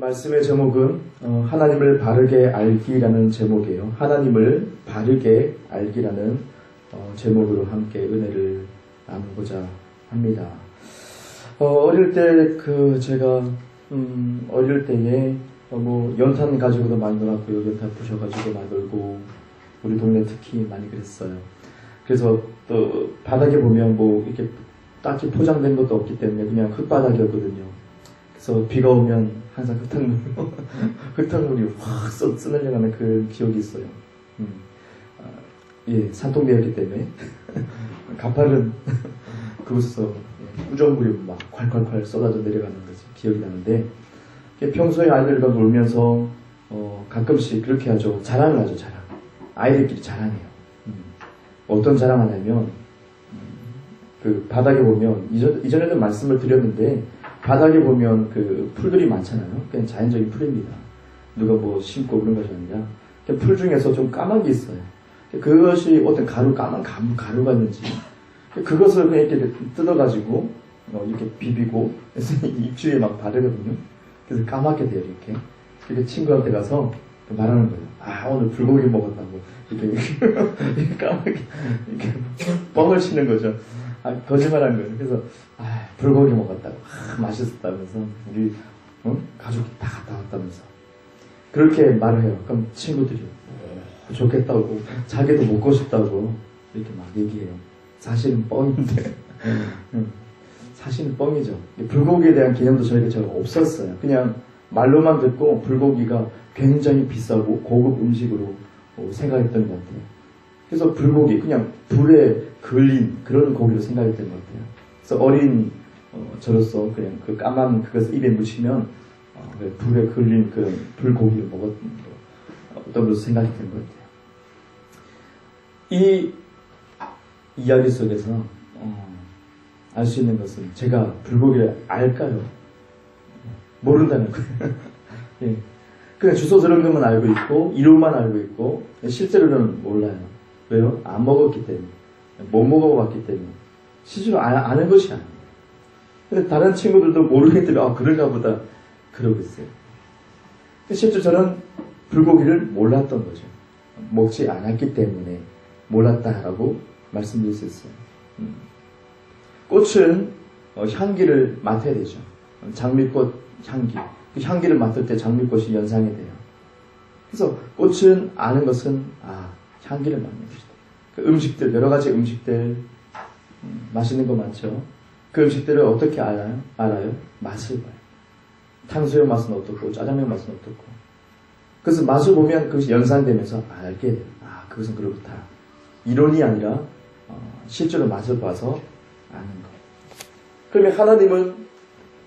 말씀의 제목은 하나님을 바르게 알기라는 제목이에요. 하나님을 바르게 알기라는 제목으로 함께 은혜를 나누고자 합니다. 어릴 때 제가 어릴 때에 연탄 가지고도 많이 놀았고요. 연탄 부셔가지고 많이 놀고 우리 동네 특히 많이 그랬어요. 그래서 또 바닥에 보면 이렇게 딱히 포장된 것도 없기 때문에 그냥 흙바닥이었거든요. 그래서 비가 오면 항상 흙탕물이 확 쓰늘려가는 그 기억이 있어요. 산동네였기 때문에 가파른 그곳에서 우정물이 막 콸콸콸 쏟아져 내려가는 것이 기억이 나는데, 평소에 아이들과 놀면서 가끔씩 그렇게 하죠. 자랑을 하죠. 자랑. 아이들끼리 자랑해요. 어떤 자랑하냐면 그 바닥에 보면 이전에도 말씀을 드렸는데, 바닥에 보면 그 풀들이 많잖아요. 그냥 자연적인 풀입니다. 누가 심고 그런 것이 아니라 풀 중에서 좀 까만 게 있어요. 그것이 어떤 까만 가루가 있는지 그것을 그냥 이렇게 뜯어가지고 이렇게 비비고 입주위에 막 바르거든요. 그래서 까맣게 돼요. 이렇게 친구한테 가서 말하는 거예요. 오늘 불고기 먹었다고 이렇게 까맣게 이렇게 뻥을 치는 거죠. 거짓말한 거예요. 그래서 불고기 먹었다고 맛있었다면서 우리 가족이 다 갔다 왔다면서 그렇게 말을 해요. 그럼 친구들이 좋겠다고 자기도 먹고 싶다고 이렇게 막 얘기해요. 사실은 뻥인데 사실은 뻥이죠. 불고기에 대한 개념도 저희가 잘 없었어요. 그냥 말로만 듣고 불고기가 굉장히 비싸고 고급 음식으로 생각했던 것 같아요. 그래서 불고기, 그냥 불에 그을린 그런 고기로 생각했던 것 같아요. 그래서 어린 저로서 그냥 그 까만 그것을 입에 묻히면 불에 그을린 그 불고기를 먹었던 것으로 생각했던 것 같아요. 이 이야기 속에서 알 수 있는 것은, 제가 불고기를 알까요? 모른다는 거예요. 예. 그냥 주소 저런 것만 알고 있고 이름만 알고 있고 실제로는 몰라요. 왜요? 안 먹었기 때문에, 못 먹어봤기 때문에, 실제로 아는 것이 아니에요. 근데 다른 친구들도 모르기 때문에 그런가 보다 그러고 있어요. 실제 저는 불고기를 몰랐던 거죠. 먹지 않았기 때문에 몰랐다라고 말씀드릴 수 있어요. 꽃은 향기를 맡아야 되죠. 장미꽃 향기. 그 향기를 맡을 때 장미꽃이 연상이 돼요. 그래서 꽃은 아는 것은 향기를 맡는 것이다. 그 음식들, 여러 가지 음식들, 맛있는 거 많죠. 그 음식들을 어떻게 알아요? 맛을 봐요. 탕수육 맛은 어떻고 짜장면 맛은 어떻고. 그래서 맛을 보면 그것이 연상되면서 알게 돼요. 그것은 그렇다. 이론이 아니라 실제로 맛을 봐서 아는 거. 그러면 하나님은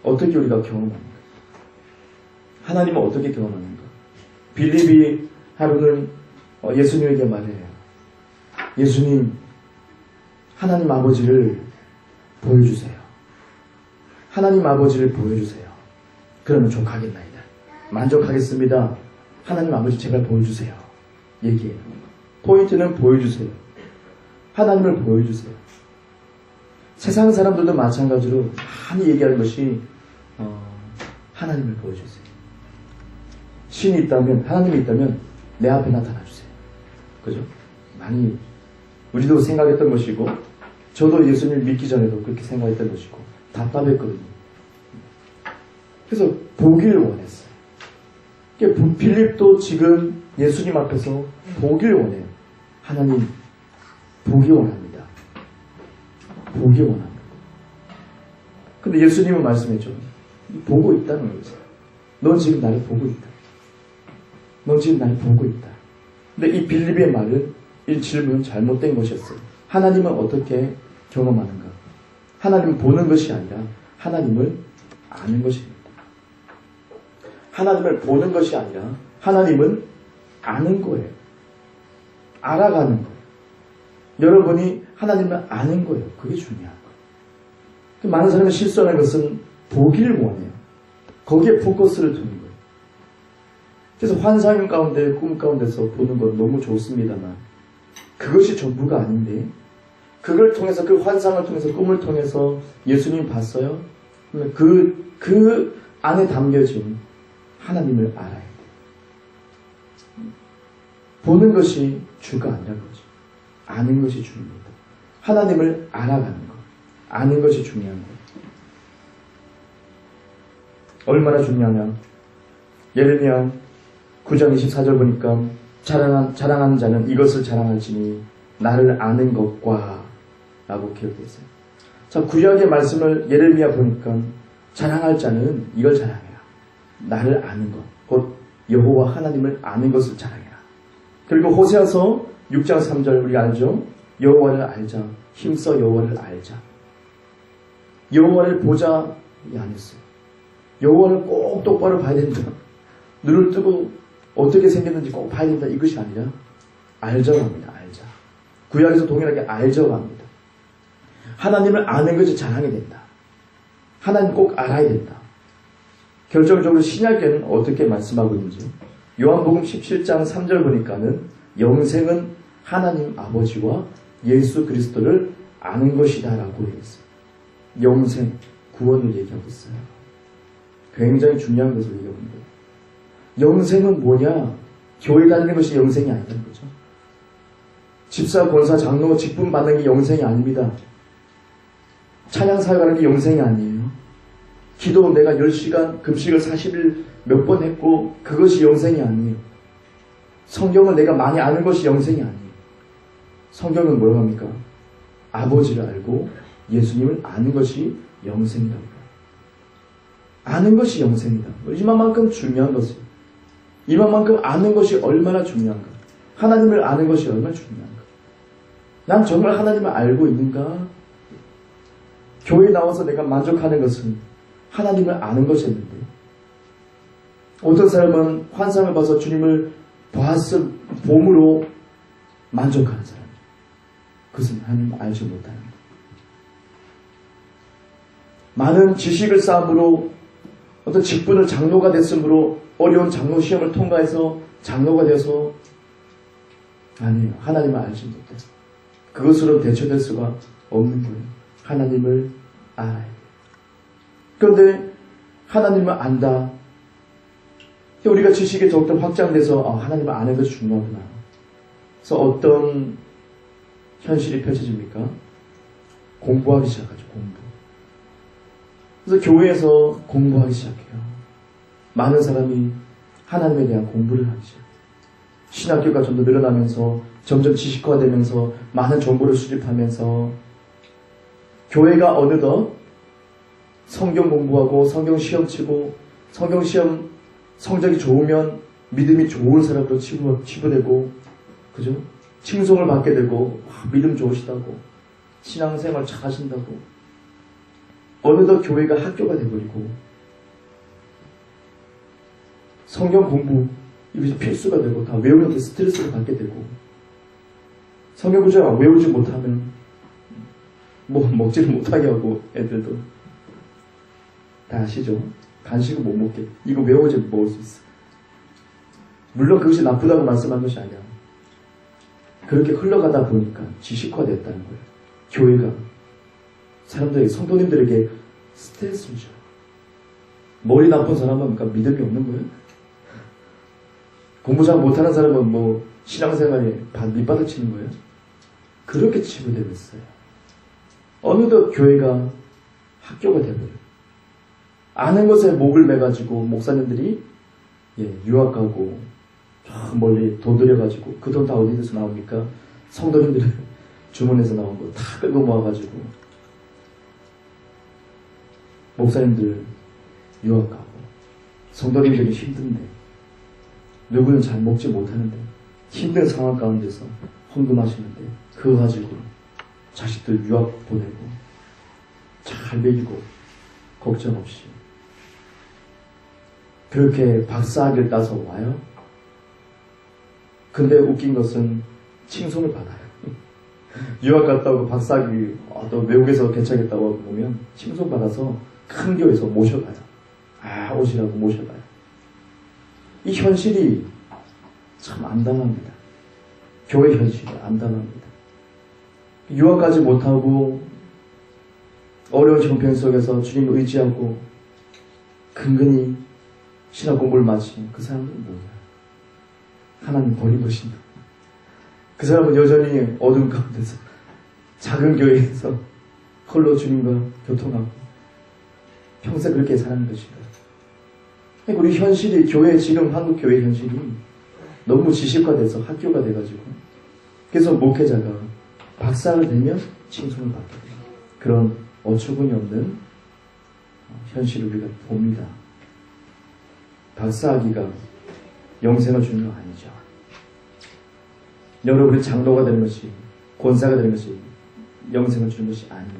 어떻게 우리가 경험하는가? 하나님은 어떻게 경험하는가? 빌립이 하루는 예수님에게 말해요. 예수님, 하나님 아버지를 보여주세요. 하나님 아버지를 보여주세요. 그러면 족하겠나이다. 만족하겠습니다. 하나님 아버지 제발 보여주세요. 얘기해요. 포인트는 보여주세요. 하나님을 보여주세요. 세상 사람들도 마찬가지로 많이 얘기하는 것이 하나님을 보여주세요. 신이 있다면, 하나님이 있다면 내 앞에 나타나주세요. 그죠? 많이 우리도 생각했던 것이고, 저도 예수님을 믿기 전에도 그렇게 생각했던 것이고 답답했거든요. 그래서 보기를 원했어요. 빌립도 지금 예수님 앞에서 보기를 원해요. 하나님, 보기 원합니다. 보기 원합니다. 근데 예수님은 말씀했죠. 보고 있다는 거죠. 넌 지금 나를 보고 있다. 넌 지금 나를 보고 있다. 근데 이 빌립의 말은, 이 질문은 잘못된 것이었어요. 하나님은 어떻게 경험하는가? 하나님은 보는 것이 아니라 하나님을 아는 것입니다. 하나님을 보는 것이 아니라 하나님은 아는 거예요. 알아가는 거예요. 여러분이 하나님을 아는 거예요. 그게 중요한 거예요. 많은 사람이 실수하는 것은 보기를 원해요. 거기에 포커스를 두는 거예요. 그래서 환상 가운데, 꿈 가운데서 보는 건 너무 좋습니다만 그것이 전부가 아닌데, 그걸 통해서, 그 환상을 통해서, 꿈을 통해서 예수님 봤어요? 그러면 그 안에 담겨진 하나님을 알아야 돼. 보는 것이 주가 아니라는 거죠. 아는 것이 주입니다. 하나님을 알아가는 것, 아는 것이 중요한 거예요. 얼마나 중요하냐. 예레미야 9장 24절 보니까 자랑하는 자는 이것을 자랑할지니 나를 아는 것과 라고 기록되어 있어요. 자, 구약의 말씀을 예레미야 보니까 자랑할 자는 이걸 자랑해라. 나를 아는 것, 곧 여호와 하나님을 아는 것을 자랑해라. 그리고 호세아서 6장 3절 우리가 알죠? 여호와를 알자. 힘써 여호와를 알자. 여호와를 보자 이 안 했어요. 여호와를 꼭 똑바로 봐야 된다. 눈을 뜨고 어떻게 생겼는지 꼭 봐야 된다. 이것이 아니라 알자고 합니다. 알자. 구약에서 동일하게 알자고 합니다. 하나님을 아는 것이 자랑이 된다. 하나님 꼭 알아야 된다. 결정적으로 신약에는 어떻게 말씀하고 있는지 요한복음 17장 3절 보니까는 영생은 하나님 아버지와 예수 그리스도를 아는 것이다 라고 했어요. 영생, 구원을 얘기하고 있어요. 굉장히 중요한 것을 얘기하고 있는 거예요. 영생은 뭐냐? 교회 다니는 것이 영생이 아니라는 거죠. 집사, 권사, 장로, 직분 받는 게 영생이 아닙니다. 찬양 사역하는 게 영생이 아니에요. 기도 내가 10시간, 금식을 40일 몇 번 했고 그것이 영생이 아니에요. 성경을 내가 많이 아는 것이 영생이 아니에요. 성경은 뭐라고 합니까? 아버지를 알고 예수님을 아는 것이 영생이라고 해요. 아는 것이 영생이다. 이만큼 중요한 것이에요. 이만큼 아는 것이 얼마나 중요한가. 하나님을 아는 것이 얼마나 중요한가. 난 정말 하나님을 알고 있는가? 교회에 나와서 내가 만족하는 것은 하나님을 아는 것이었는데 어떤 사람은 환상을 봐서 주님을 보았을 봄으로 만족하는 사람. 그것은 하나님을 알지 못하는 것. 많은 지식을 쌓음으로 어떤 직분을 장로가 됐으므로 어려운 장로 시험을 통과해서 장로가 되어서 아니에요. 하나님을 알지 못해. 그것으로 대처될 수가 없는 거예요. 하나님을 알아야 돼요. 그런데 하나님을 안다. 우리가 지식이 더욱더 확장돼서 하나님을 아는 것이 중요하구나. 그래서 어떤 현실이 펼쳐집니까? 공부하기 시작하죠. 공부. 그래서 교회에서 공부하기 시작해요. 많은 사람이 하나님에 대한 공부를 하기 시작해요. 신학교가 좀 더 늘어나면서 점점 지식화되면서 많은 정보를 수집하면서 교회가 어느덧 성경 공부하고 성경 시험 치고 성경 시험 성적이 좋으면 믿음이 좋은 사람으로 치부되고 그죠? 칭송을 받게 되고 믿음 좋으시다고 신앙생활 잘하신다고 어느덧 교회가 학교가 되어버리고 성경 공부 이것이 필수가 되고 다 외우는 데 스트레스를 받게 되고 성경 구절 외우지 못하면 뭐 먹지를 못하게 하고 애들도 다 아시죠? 간식을 못 먹게 이거 외우지 먹을 수 있어. 물론 그것이 나쁘다고 말씀한 것이 아니야. 그렇게 흘러가다 보니까 지식화됐다는 거예요. 교회가 사람들에게 성도님들에게 스트레스를 줘요. 머리 나쁜 사람은 그러니까 믿음이 없는 거예요. 공부 잘 못하는 사람은 뭐 신앙생활에 밑바닥 치는 거예요. 그렇게 치부되고 있어요. 어느덧 교회가 학교가 되버려요. 아는 것에 목을 매가지고 목사님들이 유학 가고 저 멀리 돈 들여가지고 그 돈 다 어디서 나옵니까? 성도님들은 주문해서 나온 거 다 끌고 모아가지고 목사님들 유학 가고 성도님들이 힘든데 누구는 잘 먹지 못하는데 힘든 상황 가운데서 헌금하시는데 그거 가지고 자식들 유학 보내고 잘 먹이고 걱정 없이 그렇게 박사학위를 따서 와요. 근데 웃긴 것은 칭송을 받아요. 유학 갔다 오고 박사학위 또 외국에서 개척했다고 보면 칭송 받아서 큰 교회에서 모셔가요. 오시라고 모셔가요. 이 현실이 참 암담합니다. 교회 현실이 암담합니다. 유학 가지 못하고 어려운 형편 속에서 주님 의지하고 근근히 신학 공부를 마치면 그 사람은 뭐냐? 하나님 버림으신다. 그 사람은 여전히 어둠 가운데서 작은 교회에서 홀로 주님과 교통하고 평생 그렇게 사는 것인가. 우리 현실이 교회, 지금 한국 교회 현실이 너무 지식화돼서 학교가 돼가지고 그래서 목회자가 박사가 되면 칭송을 받게 돼요. 그런 어처구니 없는 현실을 우리가 봅니다. 박사학위가 영생을 주는 거 아니죠. 여러분이 장로가 되는 것이, 권사가 되는 것이 영생을 주는 것이 아닌데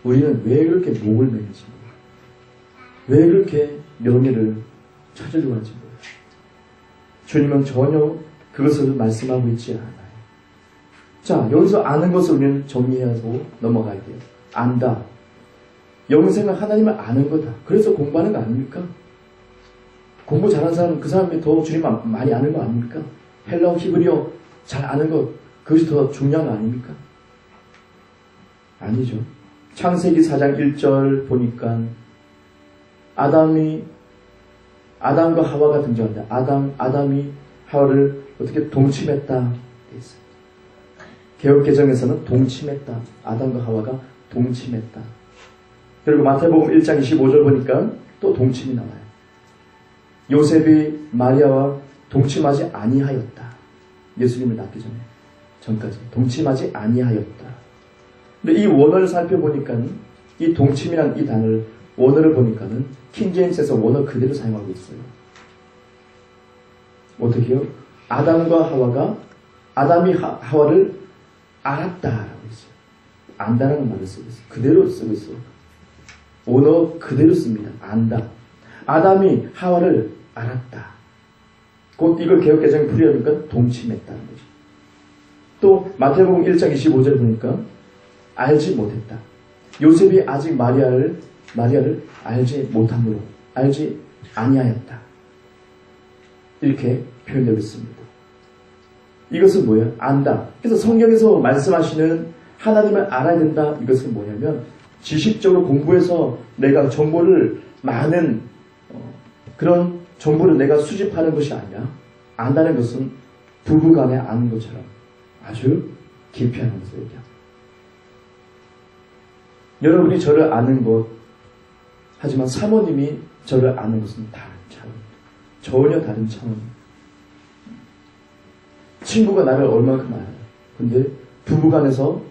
우리는 왜 그렇게 목을 매는지 몰라요. 왜 그렇게 명예를 찾으려고 하는지 몰라요. 주님은 전혀 그것을 말씀하고 있지 않아요. 자, 여기서 아는 것을 우리는 정리하고 넘어가야 돼요. 안다. 영생은 하나님을 아는 거다. 그래서 공부하는 거 아닙니까? 공부 잘하는 사람은 그 사람이 더 주님 많이 아는 거 아닙니까? 헬라어, 히브리어 잘 아는 것, 그것이 더 중요한 거 아닙니까? 아니죠. 창세기 4장 1절 보니까 아담과 하와가 등장한다. 아담이 하와를 어떻게 동침했다 돼 있어요. 개역개정에서는 동침했다. 아담과 하와가 동침했다. 그리고 마태복음 1장 25절 보니까 또 동침이 나와요. 요셉이 마리아와 동침하지 아니하였다. 예수님을 낳기 전까지 동침하지 아니하였다. 근데 이 원어를 살펴보니까 이 동침이라는 이 단어를 원어를 보니까는 킹제임스에서 원어 그대로 사용하고 있어요. 어떻게요? 아담이 하와를 알았다라고 했어요. 안다라는 말을 쓰고 있어요. 그대로 쓰고 있어요. 원어 그대로 씁니다. 안다. 아담이 하와를 알았다. 곧 이걸 개역개정에 풀이하니까 동침했다는 거죠. 또 마태복음 1장 25절 보니까 알지 못했다. 요셉이 아직 마리아를 알지 못함으로 알지 아니하였다. 이렇게 표현되고 있습니다. 이것은 뭐예요? 안다. 그래서 성경에서 말씀하시는 하나님을 알아야 된다. 이것은 뭐냐면 지식적으로 공부해서 내가 정보를 많은 그런 정보를 내가 수집하는 것이 아니라 안다는 것은 부부간에 아는 것처럼 아주 깊이 하는 것을 얘기합니다. 여러분이 저를 아는 것, 하지만 사모님이 저를 아는 것은 다른 차원, 전혀 다른 차원. 친구가 나를 얼마큼 알아요. 근데 부부간에서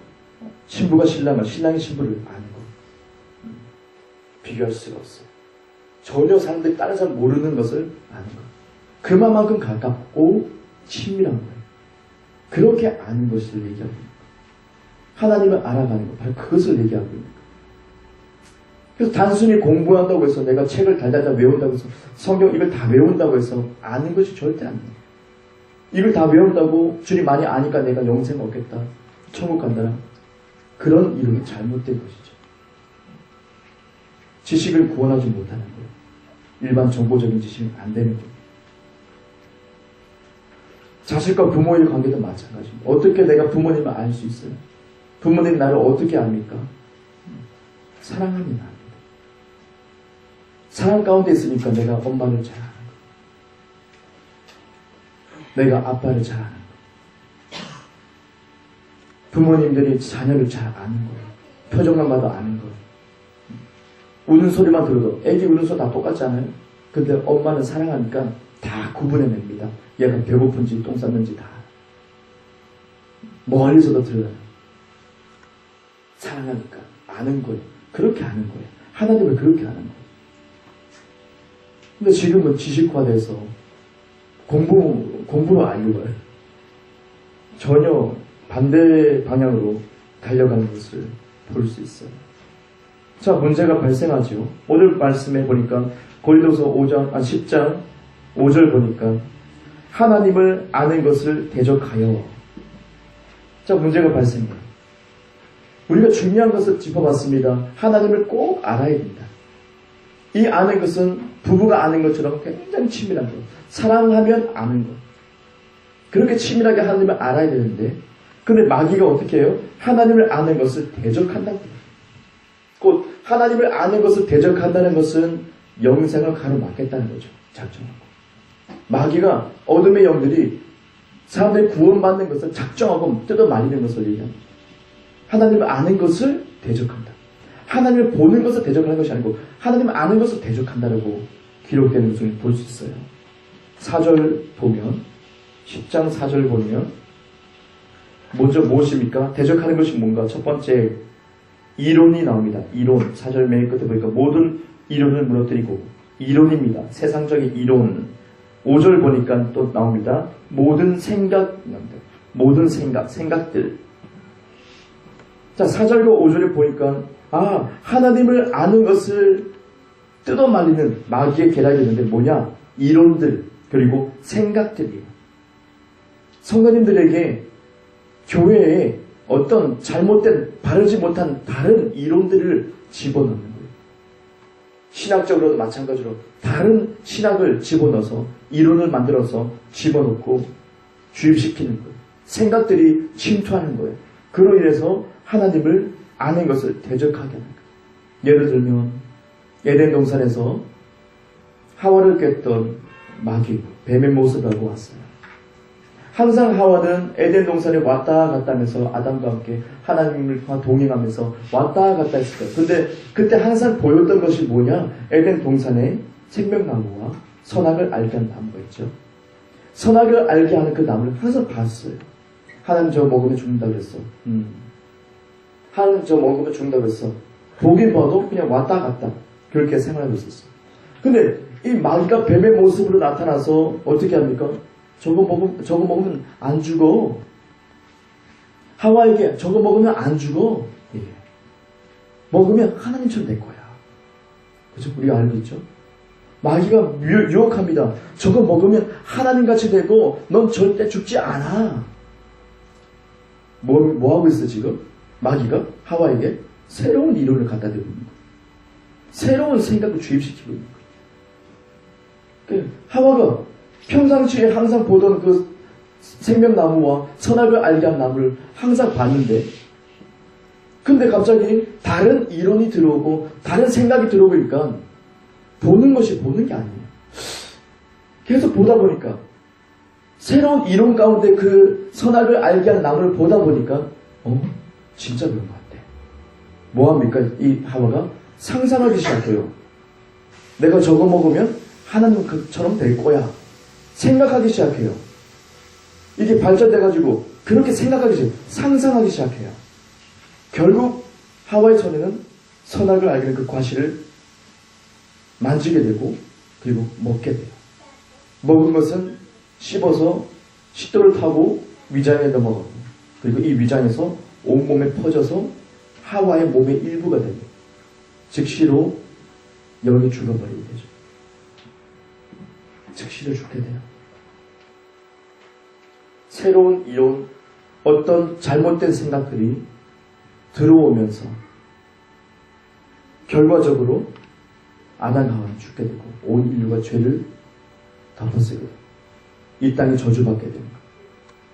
신부가 신랑을, 신랑이 신부를 아는 것, 비교할 수가 없어요. 전혀 사람들이 다른 사람 모르는 것을 아는 것. 그만큼 가깝고 친밀한 거예요. 그렇게 아는 것을 얘기합니다. 하나님을 알아가는 것, 바로 그것을 얘기하고 있는 거예요. 그래서 단순히 공부한다고 해서 내가 책을 달달달 외운다고 해서 성경 이걸 다 외운다고 해서 아는 것이 절대 아니에요. 이걸 다 외운다고 주님 많이 아니까 내가 영생 얻겠다, 천국 간다, 그런 이론이 잘못된 것이죠. 지식을 구원하지 못하는 거예요. 일반 정보적인 지식은 안 되는 거예요. 자식과 부모의 관계도 마찬가지입니다. 어떻게 내가 부모님을 알 수 있어요? 부모님 나를 어떻게 압니까? 사랑하면 압니다. 사랑 가운데 있으니까 내가 엄마를 잘 아는 거예요. 내가 아빠를 잘 아는 거예요. 부모님들이 자녀를 잘 아는 거예요. 표정만 봐도 아는 거예요. 우는 소리만 들어도, 애기 우는 소리 다 똑같잖아요. 근데 엄마는 사랑하니까 다 구분해냅니다. 얘가 배고픈지 똥 쌌는지 다. 멀리서도 들어요. 사랑하니까 아는 거예요. 그렇게 아는 거예요. 하나님을 그렇게 아는 거예요. 근데 지금은 지식화돼서 공부로 알려고 해요. 전혀 반대 방향으로 달려가는 것을 볼 수 있어요. 자, 문제가 발생하죠. 오늘 말씀해 보니까 고린도서 10장 5절 보니까 하나님을 아는 것을 대적하여. 자, 문제가 발생해요. 우리가 중요한 것을 짚어봤습니다. 하나님을 꼭 알아야 된다. 이 아는 것은 부부가 아는 것처럼 굉장히 친밀한 것. 사랑하면 아는 것. 그렇게 친밀하게 하나님을 알아야 되는데, 근데 마귀가 어떻게 해요? 하나님을 아는 것을 대적한다고 해요. 곧 하나님을 아는 것을 대적한다는 것은 영생을 가로막겠다는 거죠. 작정하고. 마귀가 어둠의 영들이 사람들이 구원받는 것을 작정하고 뜯어 말리는 것을 얘기합니다. 하나님을 아는 것을 대적한다. 하나님을 보는 것을 대적하는 것이 아니고 하나님을 아는 것을 대적한다라고 기록되는 것을 볼 수 있어요. 4절 보면 10장 4절 보면 먼저 무엇입니까? 대적하는 것이 뭔가? 첫 번째 이론이 나옵니다. 이론. 4절 맨 끝에 보니까 모든 이론을 무너뜨리고 이론입니다. 세상적인 이론. 5절 보니까 또 나옵니다. 모든 생각 나옵니다. 모든 생각들. 자, 4절과 5절에 보니까 하나님을 아는 것을 뜯어 말리는 마귀의 계략이 있는데 뭐냐? 이론들 그리고 생각들이에요. 성도님들에게 교회에 어떤 잘못된 바르지 못한 다른 이론들을 집어넣는 거예요. 신학적으로도 마찬가지로 다른 신학을 집어넣어서 이론을 만들어서 집어넣고 주입시키는 거예요. 생각들이 침투하는 거예요. 그로 인해서 하나님을 아는 것을 대적하게 하는 거예요. 예를 들면 에덴 동산에서 하와를 깼던 마귀, 뱀의 모습을 하고 왔어요. 항상 하와는 에덴 동산에 왔다 갔다 하면서 아담과 함께 하나님과 동행하면서 왔다 갔다 했을 거예요. 근데 그때 항상 보였던 것이 뭐냐? 에덴 동산에 생명나무와 선악을 알게 하는 나무가 있죠. 선악을 알게 하는 그 나무를 항상 봤어요. 하나님 저거 먹으면 죽는다 그랬어. 하나님 저거 먹으면 죽는다 그랬어. 보긴 봐도 그냥 왔다 갔다 그렇게 생활하고 있었어요. 근데 이 마귀가 뱀의 모습으로 나타나서 어떻게 합니까? 저거 먹으면 안 죽어. 하와에게 저거 먹으면 안 죽어. 예. 먹으면 하나님처럼 될 거야. 그죠? 우리가 알고 있죠? 마귀가 유혹합니다. 저거 먹으면 하나님같이 되고 넌 절대 죽지 않아. 뭐 하고 있어 지금? 마귀가 하와에게 새로운 이론을 갖다 대고 있는 거예요. 새로운 생각을 주입시키고 있는 거예요. 하와가 평상시에 항상 보던 그 생명나무와 선악을 알게 한 나무를 항상 봤는데 근데 갑자기 다른 이론이 들어오고 다른 생각이 들어오니까 보는 것이 보는 게 아니에요. 계속 보다 보니까 새로운 이론 가운데 그 선악을 알게 한 나무를 보다 보니까 진짜 그런 것 같아. 뭐합니까? 이 하와가 상상하기 시작해요. 내가 저거 먹으면 하나님처럼 될 거야. 생각하기 시작해요. 이게 발전돼가지고 그렇게 생각하기 시작해요. 상상하기 시작해요. 결국 하와의 손에는 선악을 알게 된 그 과실을 만지게 되고 그리고 먹게 돼요. 먹은 것은 씹어서 식도를 타고 위장에 넘어가고 그리고 이 위장에서 온몸에 퍼져서 하와의 몸의 일부가 됩니다. 즉시로 영이 죽어버리게 되죠. 즉시로 죽게 돼요. 새로운 이론, 어떤 잘못된 생각들이 들어오면서 결과적으로 아담과 하와는 죽게 되고 온 인류가 죄를 덮어쓰게 돼요. 이 땅이 저주받게 되는 거예요.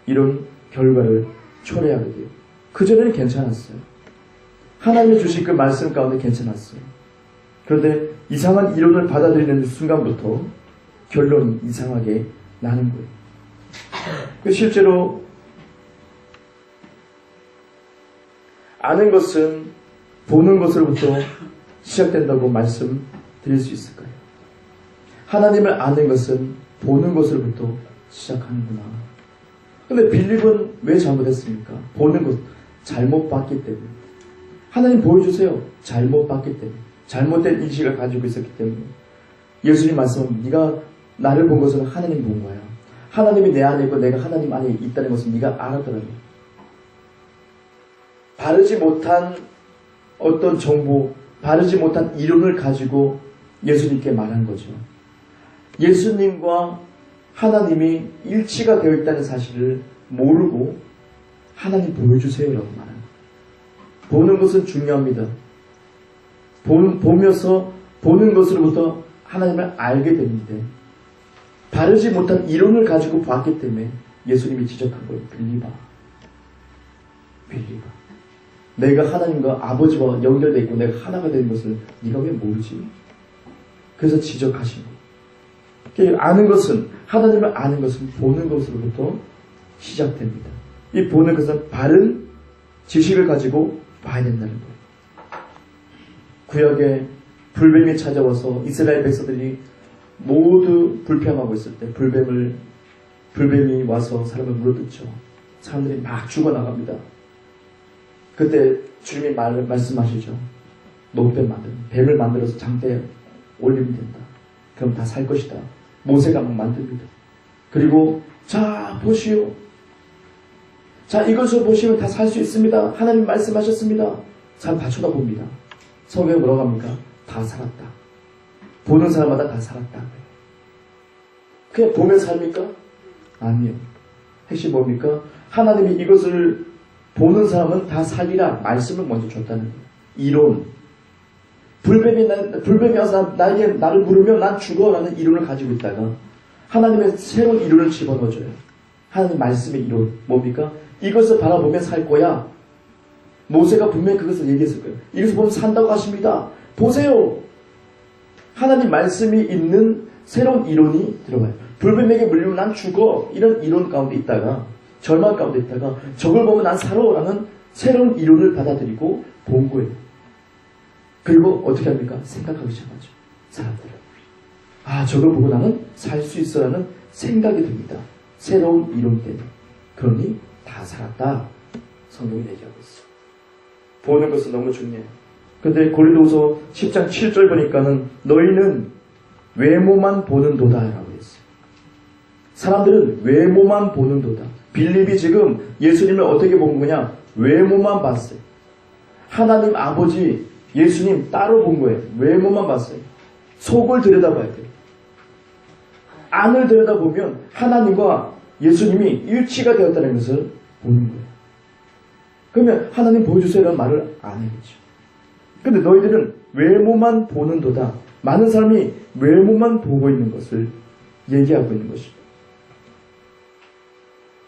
이런 결과를 초래하게 돼요. 그전에는 괜찮았어요. 하나님이 주신 그 말씀 가운데 괜찮았어요. 그런데 이상한 이론을 받아들이는 순간부터 결론이 이상하게 나는 거예요. 실제로 아는 것은 보는 것으로부터 시작된다고 말씀드릴 수 있을까요? 하나님을 아는 것은 보는 것으로부터 시작하는구나. 근데 빌립은 왜 잘못했습니까? 보는 것, 잘못 봤기 때문에. 하나님 보여주세요. 잘못 봤기 때문에. 잘못된 인식을 가지고 있었기 때문에. 예수님 말씀은 네가 나를 본 것은 하나님 본 거야. 하나님이 내 안에 있고 내가 하나님 안에 있다는 것은 네가 알았더라고. 바르지 못한 어떤 정보, 바르지 못한 이론을 가지고 예수님께 말한 거죠. 예수님과 하나님이 일치가 되어 있다는 사실을 모르고 하나님 보여주세요라고 말하는 거예요. 보는 것은 중요합니다. 보면서 보는 것으로부터 하나님을 알게 되는데 바르지 못한 이론을 가지고 봤기 때문에 예수님이 지적한 거예요. 빌립아. 내가 하나님과 아버지와 연결되어 있고 내가 하나가 되는 것을 네가 왜 모르지? 그래서 지적하신 거예요. 아는 것은, 하나님을 아는 것은 보는 것으로부터 시작됩니다. 이 보는 것은 바른 지식을 가지고 봐야 된다는 거예요. 구약에 불뱀이 찾아와서 이스라엘 백성들이 모두 불평하고 있을 때 불뱀이 와서 사람을 물어뜯죠. 사람들이 막 죽어나갑니다. 그때 주님이 말씀하시죠. 노뱀 뱀을 만들어서 장대에 올리면 된다. 그럼 다 살 것이다. 모세가 막 만듭니다. 그리고 자 보시오. 자 이것을 보시면 다 살 수 있습니다. 하나님 말씀하셨습니다. 자 다 쳐다봅니다. 성경에 뭐라고 합니까? 다 살았다. 보는 사람마다 다 살았다. 그냥 보면 삽니까? 아니요. 핵심 뭡니까? 하나님이 이것을 보는 사람은 다 살리라 말씀을 먼저 줬다는 거예요. 이론. 불뱀이 와서 나를 물으면 난 죽어 라는 이론을 가지고 있다가 하나님의 새로운 이론을 집어넣어줘요. 하나님 말씀의 이론. 뭡니까? 이것을 바라보면 살 거야. 모세가 분명히 그것을 얘기했을 거예요. 이것을 보면 산다고 하십니다. 보세요. 하나님 말씀이 있는 새로운 이론이 들어가요. 불뱀에게 물리면 난 죽어. 이런 이론 가운데 있다가 절망 가운데 있다가 저걸 보면 난 살아 라는 새로운 이론을 받아들이고 본 거예요. 그리고 어떻게 합니까? 생각하기 시작하죠. 사람들은. 아 저걸 보고 나는 살 수 있어 라는 생각이 듭니다. 새로운 이론 때문에. 그러니 다 살았다. 성경이 얘기하고 있어요. 보는 것은 너무 중요해요. 근데 고린도후서 10장 7절 보니까는 너희는 외모만 보는도다 라고 했어요. 사람들은 외모만 보는도다. 빌립이 지금 예수님을 어떻게 본 거냐? 외모만 봤어요. 하나님 아버지 예수님 따로 본 거예요. 외모만 봤어요. 속을 들여다봐야 돼요. 안을 들여다보면 하나님과 예수님이 일치가 되었다는 것을 보는 거예요. 그러면 하나님 보여주세요라는 말을 안 해야죠. 근데 너희들은 외모만 보는도다. 많은 사람이 외모만 보고 있는 것을 얘기하고 있는 것입니다.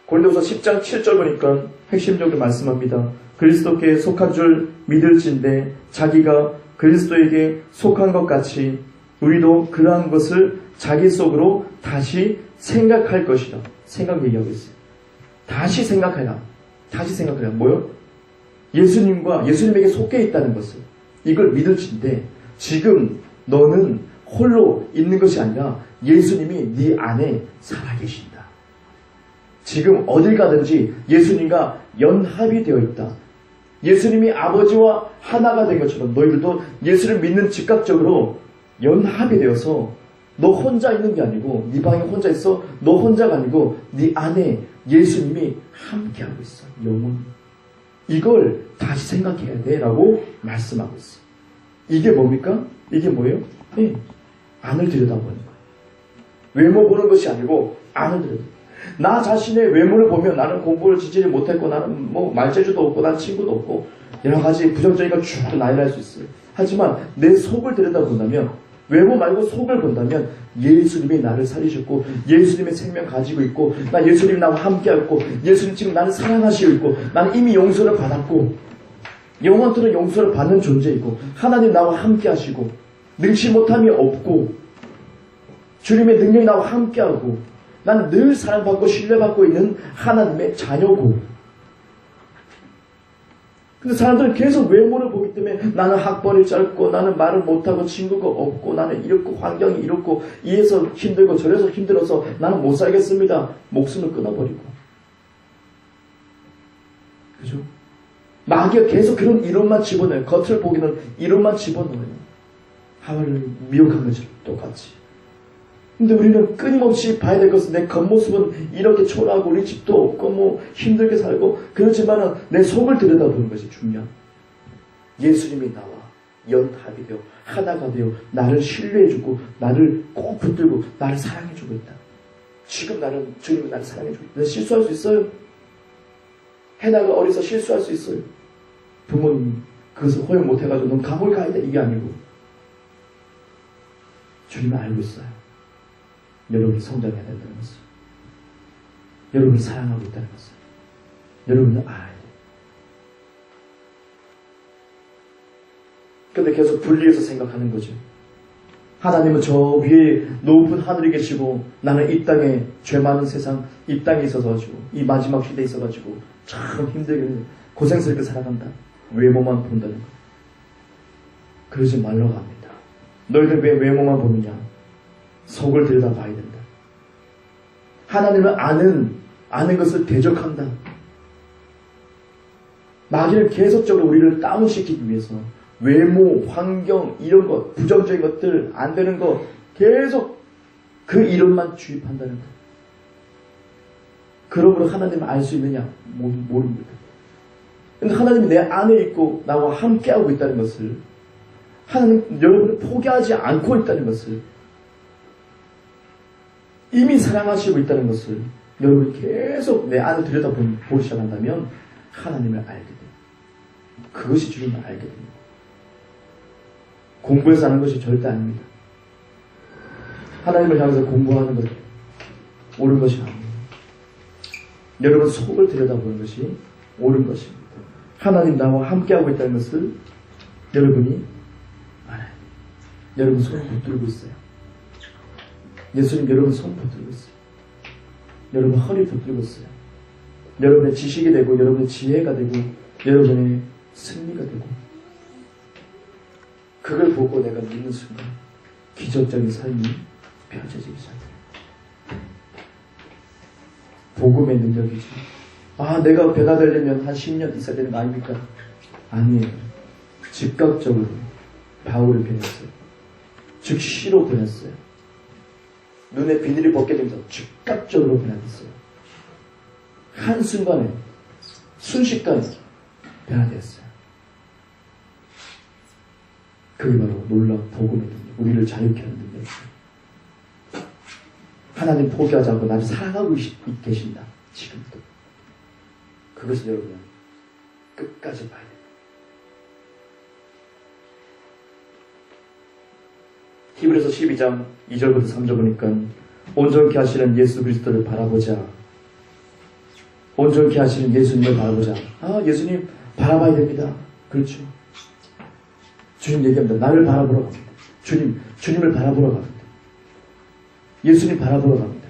고린도서 10장 7절 보니까 핵심적으로 말씀합니다. 그리스도께 속한 줄 믿을진데 자기가 그리스도에게 속한 것 같이 우리도 그러한 것을 자기 속으로 다시 생각할 것이다. 생각 얘기하고 있어요. 다시 생각해라. 다시 생각해라. 뭐요? 예수님에게 속해 있다는 것을. 이걸 믿을진데 지금 너는 홀로 있는 것이 아니라 예수님이 네 안에 살아계신다. 지금 어딜 가든지 예수님과 연합이 되어 있다. 예수님이 아버지와 하나가 된 것처럼 너희들도 예수를 믿는 즉각적으로 연합이 되어서 너 혼자 있는 게 아니고 네 방에 혼자 있어. 너 혼자가 아니고 네 안에 예수님이 함께하고 있어. 영원히. 이걸 다시 생각해야 돼 라고 말씀하고 있어. 이게 뭡니까? 이게 뭐예요? 네. 안을 들여다보는 거예요. 외모 보는 것이 아니고 안을 들여다보는 거예요. 나 자신의 외모를 보면 나는 공부를 지지를 못했고 나는 뭐 말재주도 없고 난 친구도 없고 여러 가지 부정적인 걸 쭉 나열할 수 있어요. 하지만 내 속을 들여다본다면 외모 말고 속을 본다면 예수님이 나를 살리셨고 예수님의 생명 가지고 있고 나 예수님이 나와 함께하고 예수님 지금 나를 사랑하시고 있고 나는 이미 용서를 받았고 영원토록 용서를 받는 존재이고 하나님 나와 함께하시고 능치 못함이 없고 주님의 능력이 나와 함께하고 나는 늘 사랑받고 신뢰받고 있는 하나님의 자녀고. 근데 사람들은 계속 외모를 보기 때문에 나는 학벌이 짧고 나는 말을 못하고 친구가 없고 나는 이렇고 환경이 이렇고 이래서 힘들고 저래서 힘들어서 나는 못 살겠습니다. 목숨을 끊어버리고. 그죠? 마귀가 계속 그런 이론만 집어넣어요. 겉을 보기는 이론만 집어넣어요. 하와를 미혹한 것처럼 똑같이. 근데 우리는 끊임없이 봐야 될 것은 내 겉모습은 이렇게 초라하고 우리 집도 없고 뭐 힘들게 살고 그렇지만은 내 속을 들여다보는 것이 중요한. 예수님이 나와 연합이 되어 하나가 되어 나를 신뢰해주고 나를 꼭 붙들고 나를 사랑해주고 있다. 지금 주님이 나를 사랑해주고 있다. 내가 실수할 수 있어요. 해나가 어려서 실수할 수 있어요. 부모님이 그것을 허용 못해가지고 넌 감옥에 가야 돼. 이게 아니고 주님은 알고 있어요. 여러분이 성장해야 된다는 것을. 여러분을 사랑하고 있다는 것을. 여러분은 알아야 돼요. 근데 계속 분리해서 생각하는 거죠. 하나님은 저 위에 높은 하늘에 계시고 나는 이 땅에 죄 많은 세상 이 땅에 있어가지고 이 마지막 시대에 있어가지고 참 힘들게 고생스럽게 살아간다. 외모만 본다는 거. 그러지 말라고 합니다. 너희들 왜 외모만 보느냐? 속을 들여다봐야 된다. 하나님을 아는 것을 대적한다. 마귀는 계속적으로 우리를 다운시키기 위해서 외모, 환경, 이런 것, 부정적인 것들, 안 되는 거 계속 그 이론만 주입한다는 것. 그러므로 하나님을 알 수 있느냐? 모릅니다. 근데 하나님이 내 안에 있고 나와 함께하고 있다는 것을, 하나님 여러분을 포기하지 않고 있다는 것을, 이미 사랑하시고 있다는 것을 여러분이 계속 내 안을 들여다보기 시작한다면 하나님을 알게 돼요. 그것이 주님을 알게 됩니다. 공부해서 하는 것이 절대 아닙니다. 하나님을 향해서 공부하는 것 옳은 것이 아닙니다. 여러분 속을 들여다보는 것이 옳은 것입니다. 하나님 나와 함께하고 있다는 것을 여러분이 알아요. 여러분 손 붙들고 있어요. 예수님 여러분 손 붙들고 있어요. 여러분 허리 붙들고 있어요. 여러분의 지식이 되고 여러분의 지혜가 되고 여러분의 승리가 되고, 그걸 보고 내가 믿는 순간 기적적인 삶이 펼쳐지기 시작해요. 복음의 능력이지. 내가 배가 되려면 한 10년 있어야 되는 거 아닙니까? 아니에요. 즉각적으로 바울을 변했어요. 즉시로 변했어요. 눈에 비늘이 벗게 되면서 즉각적으로 변화됐어요. 한순간에 순식간에 변화되었어요. 그게 바로 놀라운 복음의 능력, 우리를 자유케 하는 능력이에요. 하나님 포기하지 않고 나를 사랑하고 계신다. 지금도. 그것을 여러분은 끝까지 봐야 돼요. 히브리서 12장 2절부터 3절 보니까 온전케 하시는 예수 그리스도를 바라보자. 온전케 하시는 예수님을 바라보자. 예수님 바라봐야 됩니다. 그렇죠. 주님 얘기합니다. 나를 바라보러 갑니다. 주님을 바라보러 갑니다. 예수님 바라보러 갑니다.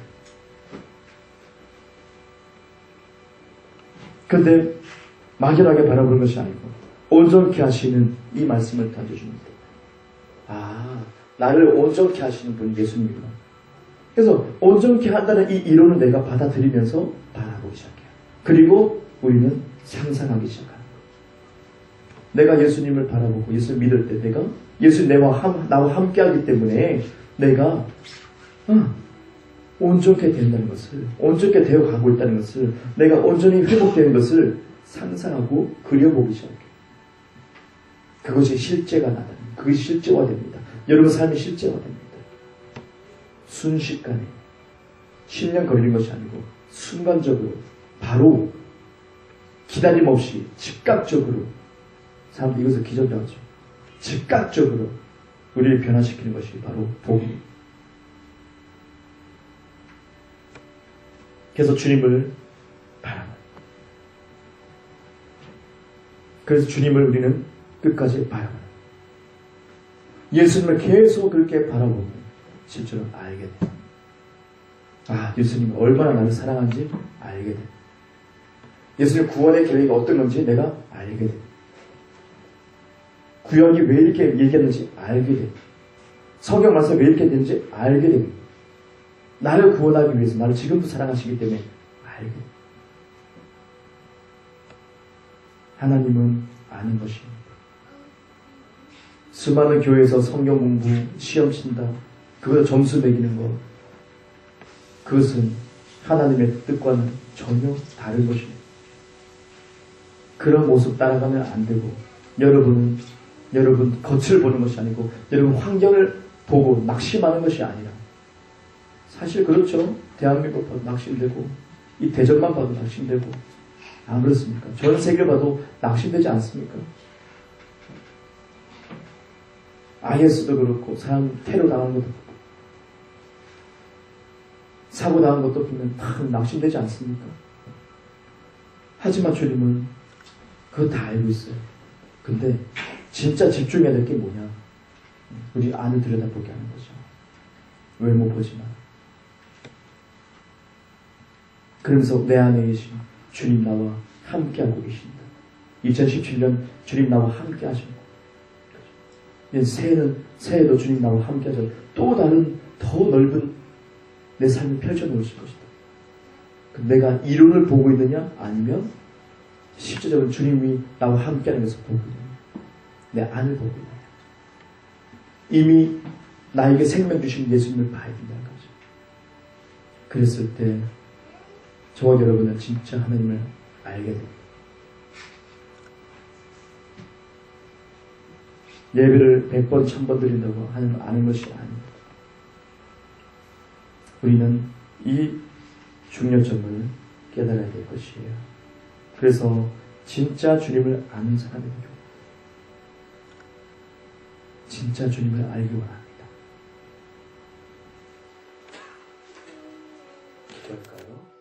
그런데 막연하게 바라보는 것이 아니고 온전케 하시는 이 말씀을 던져줍니다. 나를 온전케 하시는 분이 예수님이구나. 그래서 온전케 한다는 이 이론을 내가 받아들이면서 바라보기 시작해요. 그리고 우리는 상상하기 시작합니다. 내가 예수님을 바라보고 예수를 믿을 때 내가 예수님 나와 함께하기 때문에 내가 온전케 된다는 것을, 온전케 되어 가고 있다는 것을, 내가 온전히 회복되는 것을 상상하고 그려보기 시작해요. 그것이 실제가 나타납니다. 그것이 실제화됩니다. 여러분 삶이 실제화됩니다. 순식간에 10년 걸리는 것이 아니고 순간적으로 바로 기다림 없이 즉각적으로, 사람들이 이것을 기적이라고 하죠. 즉각적으로 우리를 변화시키는 것이 바로 복음입니다. 그래서 주님을 바라봐요. 그래서 주님을 우리는 끝까지 바라봐요. 예수님을 계속 그렇게 바라보면 실제로 알게 돼요. 예수님이 얼마나 나를 사랑하는지 알게 돼요. 예수님 구원의 계획이 어떤 건지 내가 알게 돼요. 구약이 왜 이렇게 얘기했는지 알게 돼요. 성경 말씀 왜 이렇게 됐는지 알게 됩니다. 나를 구원하기 위해서 나를 지금도 사랑하시기 때문에 알게 돼요. 하나님은 아는 것입니다. 수많은 교회에서 성경 공부, 시험 친다, 그것을 점수 매기는 것, 그것은 하나님의 뜻과는 전혀 다른 것입니다. 그런 모습 따라가면 안 되고, 여러분 겉을 보는 것이 아니고 여러분 환경을 보고 낙심하는 것이 아니라, 사실 그렇죠. 대한민국 봐도 낙심되고 이 대전만 봐도 낙심되고, 안 그렇습니까? 전 세계를 봐도 낙심되지 않습니까? IS도 그렇고 사람 테러 당한 것도 그렇고 사고 당한 것도 보면 다 낙심되지 않습니까? 하지만 주님은 그거 다 알고 있어요. 근데 진짜 집중해야 될 게 뭐냐? 우리 안을 들여다보게 하는 거죠. 외모 보지 마. 그러면서 내 안에 계신 주님 나와 함께하고 계신다. 2017년 주님 나와 함께 하죠. 새해에도 주님 나와 함께 하죠. 또 다른 더 넓은 내 삶을 펼쳐놓으실 것이다. 내가 이론을 보고 있느냐? 아니면 실제적으로 주님이 나와 함께하는 것을 보고 있느냐? 내 안을 보고 있느냐? 이미 나에게 생명 주신 예수님을 봐야 된다는 거죠. 그랬을 때 저와 여러분은 진짜 하나님을 알게 됩니다. 예배를 100번, 1000번 드린다고 하나님을 아는 것이 아닙니다. 우리는 이 중요점을 깨달아야 될 것이에요. 그래서 진짜 주님을 아는 사람에게 진짜 주님을 알기 원합니다. 기도할까요?